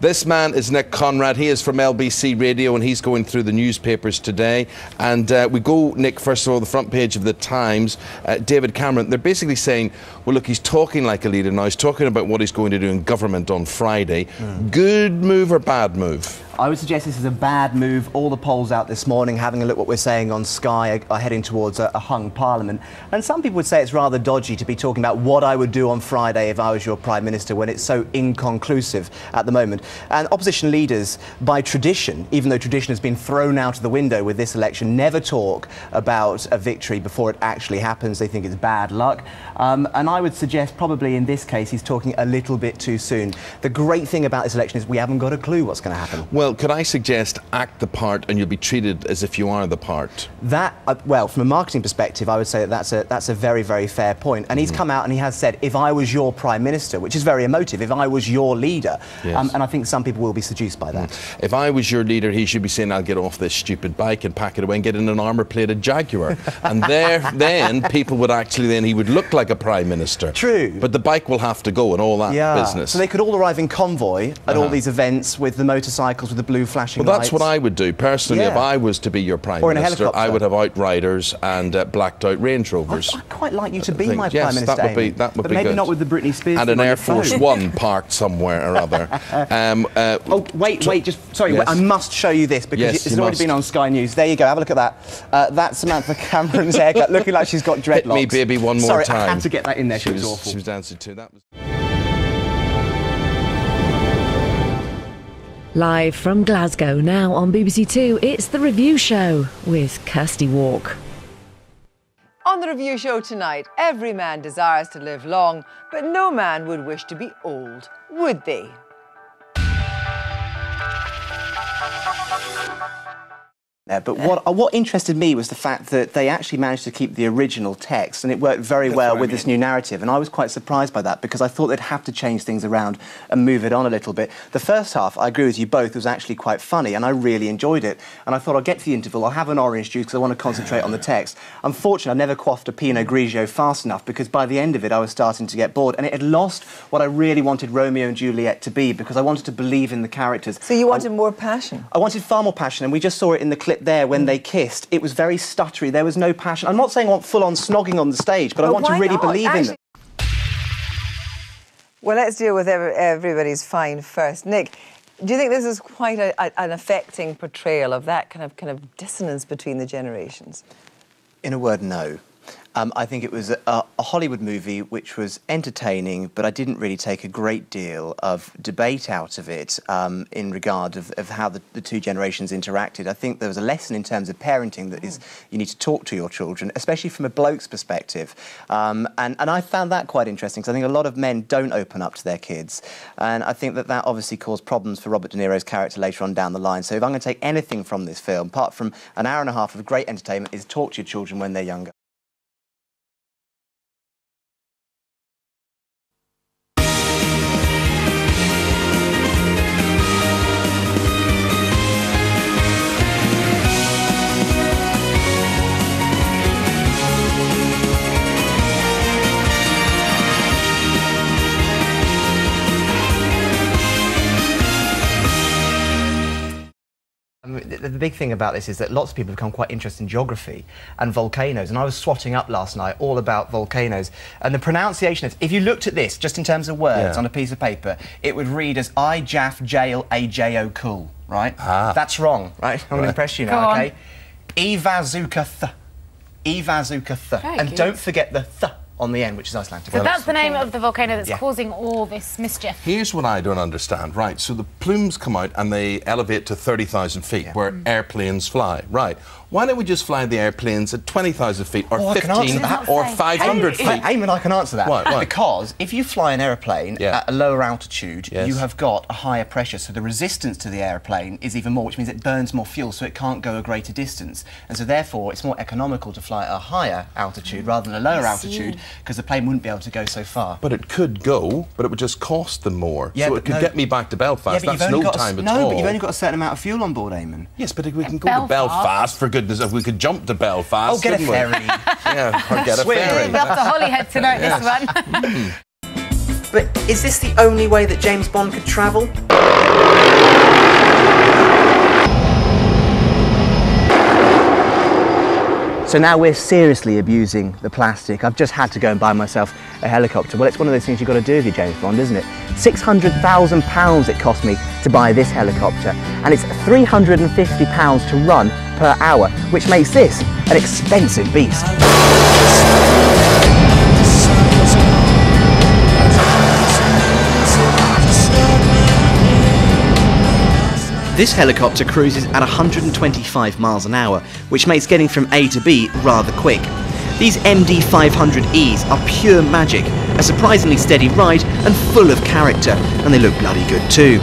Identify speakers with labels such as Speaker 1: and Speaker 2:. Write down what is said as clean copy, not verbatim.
Speaker 1: This man is Nick Conrad. He is from LBC Radio and he's going through the newspapers today. And we go, Nick, first of all, the front page of the Times. David Cameron, they're basically saying, well, look, he's talking like a leader now. He's talking about what he's going to do in government on Friday. Good move or bad move?
Speaker 2: I would suggest this is a bad move. All the polls out this morning, having a look at what we're saying on Sky, are heading towards a hung parliament. And some people would say it's rather dodgy to be talking about what I would do on Friday if I was your Prime Minister when it's so inconclusive at the moment. And opposition leaders, by tradition, even though tradition has been thrown out of the window with this election, never talk about a victory before it actually happens. They think it's bad luck. And I would suggest probably in this case he's talking a little bit too soon. The great thing about this election is we haven't got a clue what's going to happen.
Speaker 1: Well, could I suggest act the part and you'll be treated as if you are the part?
Speaker 2: That, well, from a marketing perspective, I would say that that's a very, very fair point. And he's come out and he has said, if I was your Prime Minister, which is very emotive, if I was your leader, and I think some people will be seduced by that.
Speaker 1: If I was your leader, he should be saying, I'll get off this stupid bike and pack it away and get in an armour-plated Jaguar. And then people would actually, he would look like a Prime Minister.
Speaker 2: True.
Speaker 1: But the bike will have to go and all that business.
Speaker 2: So they could all arrive in convoy at all these events with the motorcycles, with the blue flashing
Speaker 1: lights.
Speaker 2: lights.
Speaker 1: That's what I would do. Personally, if I was to be your Prime Minister, I would have outriders and blacked out Range Rovers.
Speaker 2: I'd quite like you to be my Prime Minister,
Speaker 1: that would be good.
Speaker 2: But maybe not with the Britney Spears.
Speaker 1: And an Air Force One parked somewhere or other.
Speaker 2: Oh, wait, sorry, wait, I must show you this because it's already been on Sky News. There you go, have a look at that. That's Samantha Cameron's haircut, looking like she's got dreadlocks.
Speaker 1: Hit me, baby, one more time.
Speaker 2: Sorry, I had to get that in there, she was awful.
Speaker 1: She was dancing too. That was...
Speaker 3: Live from Glasgow, now on BBC Two, it's The Review Show with Kirsty Walk.
Speaker 4: On The Review Show tonight, every man desires to live long, but no man would wish to be old, would they?
Speaker 2: But what interested me was the fact that they actually managed to keep the original text, and it worked very well with this new narrative, and I was quite surprised by that because I thought they'd have to change things around and move it on a little bit. The first half, I agree with you both, was actually quite funny and I really enjoyed it, and I thought I'll get to the interval, I'll have an orange juice because I want to concentrate on the text. Unfortunately, I never quaffed a Pinot Grigio fast enough because by the end of it I was starting to get bored, and it had lost what I really wanted Romeo and Juliet to be because I wanted to believe in the characters.
Speaker 4: So you wanted more passion? I
Speaker 2: wanted far more passion, and we just saw it in the clip there when they kissed. It was very stuttery, there was no passion. I'm not saying I want full-on snogging on the stage, but I want to really believe in them.
Speaker 4: Well, let's deal with everybody's fine first. Nick, do you think this is quite an affecting portrayal of that kind of dissonance between the generations?
Speaker 2: In a word, no. I think it was a Hollywood movie which was entertaining, but I didn't really take a great deal of debate out of it in regard of how the two generations interacted. I think there was a lesson in terms of parenting that is you need to talk to your children, especially from a bloke's perspective. And I found that quite interesting because I think a lot of men don't open up to their kids. And I think that obviously caused problems for Robert De Niro's character later on down the line. So if I'm going to take anything from this film, apart from an hour and a half of great entertainment, is talk to your children when they're younger. The big thing about this is that lots of people have become quite interested in geography and volcanoes, and I was swatting up last night all about volcanoes, and the pronunciation is, if you looked at this just in terms of words on a piece of paper, it would read as I Jaff Jail A J O cool, right? That's wrong, right? I'm going to impress you now, okay? Ivazuka th. Ivazuka th. And don't forget the th on the end, which is Icelandic.
Speaker 5: So that's the name of the volcano that's causing all this mischief.
Speaker 1: Here's what I don't understand. Right, so the plumes come out and they elevate to 30,000 feet where airplanes fly. Right. Why don't we just fly the airplanes at 20,000 feet or 15 or 500 feet?
Speaker 2: Eamon, I can answer that.
Speaker 1: Why?
Speaker 2: Because if you fly an aeroplane at a lower altitude, you have got a higher pressure, so the resistance to the aeroplane is even more, which means it burns more fuel, so it can't go a greater distance. And so therefore, it's more economical to fly at a higher altitude rather than a lower altitude, because the plane wouldn't be able to go so far.
Speaker 1: But it could go, but it would just cost them more. So it could get me back to Belfast. That's no time at all.
Speaker 2: No, but you've only got a certain amount of fuel on board, Eamon.
Speaker 1: Yes, but we can go to Belfast, for goodness sake. We could jump to Belfast.
Speaker 2: Oh, get a ferry.
Speaker 1: Yeah, or get a ferry.
Speaker 5: We're off to Holyhead tonight, this one.
Speaker 6: But is this the only way that James Bond could travel?
Speaker 2: So now we're seriously abusing the plastic. I've just had to go and buy myself a helicopter. Well, it's one of those things you've got to do with your James Bond, isn't it? £600,000 it cost me to buy this helicopter, and it's £350 to run per hour, which makes this an expensive beast.
Speaker 6: This helicopter cruises at 125 miles an hour, which makes getting from A to B rather quick. These MD-500Es are pure magic, a surprisingly steady ride and full of character, and they look bloody good too.